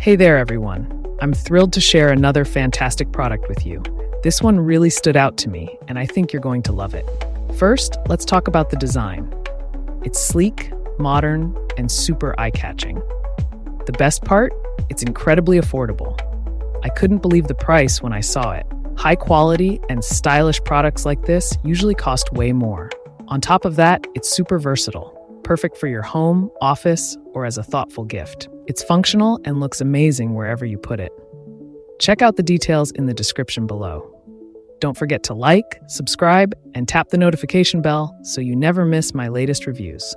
Hey there, everyone. I'm thrilled to share another fantastic product with you. This one really stood out to me, and I think you're going to love it. First, let's talk about the design. It's sleek, modern, and super eye-catching. The best part? It's incredibly affordable. I couldn't believe the price when I saw it. High quality and stylish products like this usually cost way more. On top of that, it's super versatile, perfect for your home, office, or as a thoughtful gift. It's functional and looks amazing wherever you put it. Check out the details in the description below. Don't forget to like, subscribe, and tap the notification bell so you never miss my latest reviews.